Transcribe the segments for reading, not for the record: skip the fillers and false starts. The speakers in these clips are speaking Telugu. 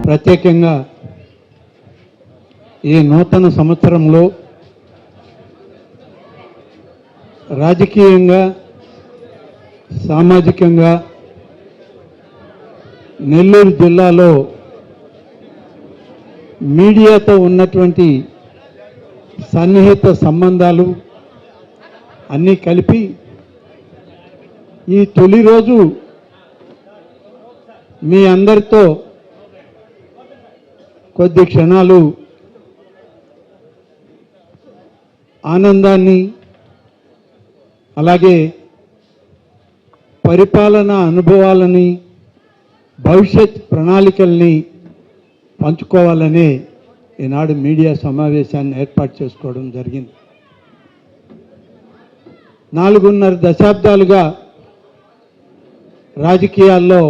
ప్రత్యేకంగా ఈ నూతన సంవత్సరంలో రాజకీయంగా సామాజికంగా నెల్లూరు జిల్లాలో మీడియాతో ఉన్నటువంటి సన్నిహిత సంబంధాలు అన్నీ కలిపి ఈ తొలి రోజు మీ అందరితో కొద్ది క్షణాలు ఆనందాన్ని అలాగే పరిపాలనా అనుభవాలని భవిష్యత్ ప్రణాళికల్ని పంచుకోవాలనే ఈనాడు మీడియా సమావేశాన్ని ఏర్పాటు చేసుకోవడం జరిగింది. 4.5 దశాబ్దాలుగా రాజకీయాల్లో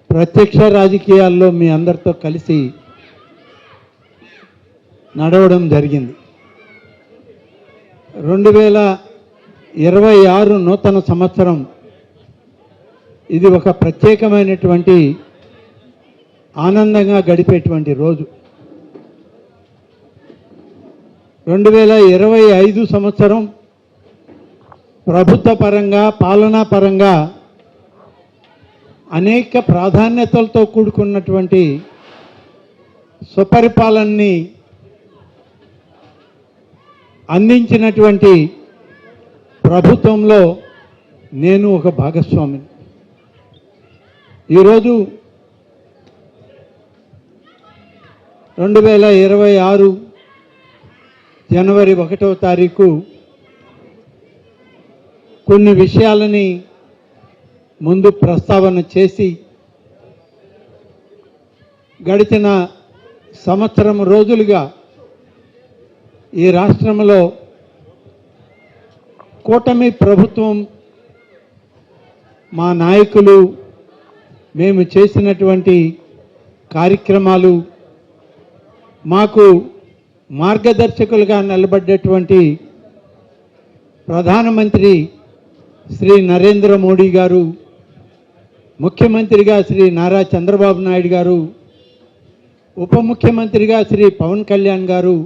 ప్రత్యక్ష రాజకీయాల్లో మీ అందరితో కలిసి నడవడం జరిగింది. 2026 నూతన సంవత్సరం ఇది ఒక ప్రత్యేకమైనటువంటి ఆనందంగా గడిపేటువంటి రోజు. 2025 సంవత్సరం ప్రభుత్వ పరంగా పాలనా పరంగా అనేక ప్రాధాన్యతలతో కూడుకున్నటువంటి సుపరిపాలనని అందించినటువంటి ప్రభుత్వంలో నేను ఒక భాగస్వామిని. ఈరోజు 2026 జనవరి 1వ తారీఖు కొన్ని విషయాలని ముందు ప్రస్తావన చేసి గడిచిన సంవత్సరం రోజులుగా ఈ రాష్ట్రంలో కూటమి ప్రభుత్వం మా నాయకులు మేము చేసినటువంటి కార్యక్రమాలు మాకు మార్గదర్శకులుగా నిలబడ్డటువంటి ప్రధానమంత్రి శ్రీ నరేంద్ర మోడీ గారు, ముఖ్యమంత్రిగా శ్రీ నారా చంద్రబాబు నాయుడు గారు, ఉప ముఖ్యమంత్రిగా శ్రీ పవన్ కళ్యాణ్ గారు,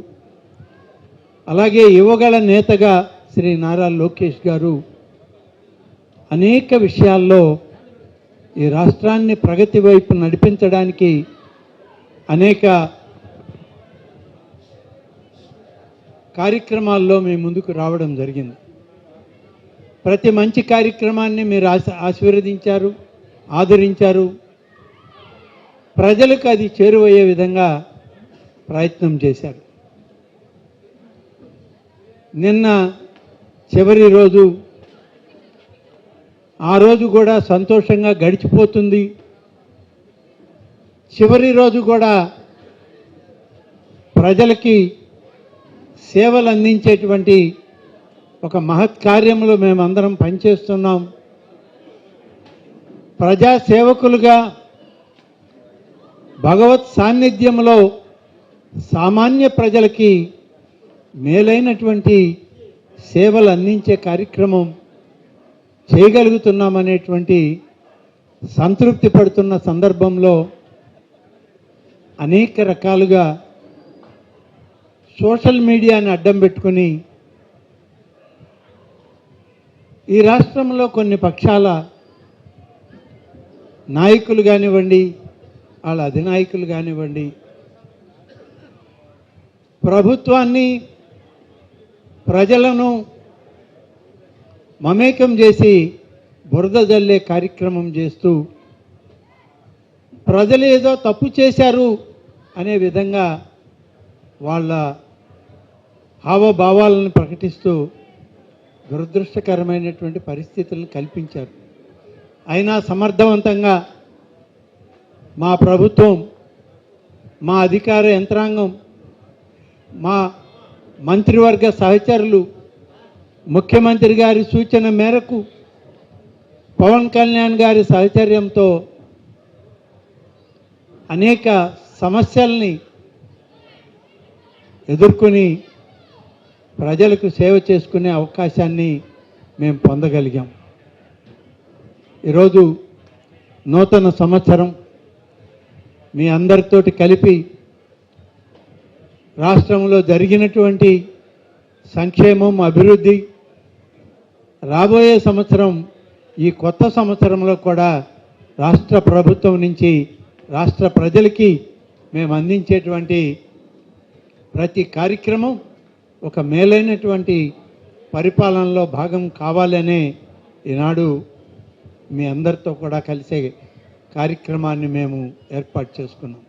అలాగే యువగళ నేతగా శ్రీ నారా లోకేష్ గారు అనేక విషయాల్లో ఈ రాష్ట్రాన్ని ప్రగతి వైపు నడిపించడానికి అనేక కార్యక్రమాల్లో మేము ముందుకు రావడం జరిగింది. ప్రతి మంచి కార్యక్రమాన్ని మీరు ఆశీర్వదించారు, ఆదరించారు. ప్రజలకు అది చేరువయ్యే విధంగా ప్రయత్నం చేశారు. నిన్న చివరి రోజు, ఆ రోజు కూడా సంతోషంగా గడిచిపోతుంది. చివరి రోజు కూడా ప్రజలకి సేవలు అందించేటువంటి ఒక మహత్ కార్యంలో మేమందరం పనిచేస్తున్నాం. ప్రజా సేవకులుగా భగవత్ సాన్నిధ్యంలో సామాన్య ప్రజలకి మేలైనటువంటి సేవలు అందించే కార్యక్రమం చేయగలుగుతున్నామనేటువంటి సంతృప్తి పడుతున్న సందర్భంలో అనేక రకాలుగా సోషల్ మీడియాని అడ్డం పెట్టుకుని ఈ రాష్ట్రంలో కొన్ని పక్షాల నాయకులు కానివ్వండి, వాళ్ళ అధినాయకులు కానివ్వండి, ప్రభుత్వాన్ని ప్రజలను మమేకం చేసి బురద జల్లే కార్యక్రమం చేస్తూ ప్రజలు ఏదో తప్పు చేశారు అనే విధంగా వాళ్ళ హావభావాలను ప్రకటిస్తూ దురదృష్టకరమైనటువంటి పరిస్థితులను కల్పించారు. అయినా సమర్థవంతంగా మా ప్రభుత్వం, మా అధికార యంత్రాంగం, మా మంత్రివర్గ సహచరులు ముఖ్యమంత్రి గారి సూచన మేరకు పవన్ కళ్యాణ్ గారి సహచర్యంతో అనేక సమస్యల్ని ఎదుర్కొని ప్రజలకు సేవ చేసుకునే అవకాశాన్ని మేము పొందగలిగాం. ఈరోజు నూతన సంవత్సరం మీ అందరితోటి కలిపి రాష్ట్రంలో జరిగినటువంటి సంక్షేమం, అభివృద్ధి, రాబోయే సంవత్సరం ఈ కొత్త సంవత్సరంలో కూడా రాష్ట్ర ప్రభుత్వం నుంచి రాష్ట్ర ప్రజలకి మేము అందించేటువంటి ప్రతి కార్యక్రమం ఒక మేలైనటువంటి పరిపాలనలో భాగం కావాలనే ఈనాడు మీ అందరితో కూడా కలిసే కార్యక్రమాన్ని మేము ఏర్పాటు చేసుకున్నాం.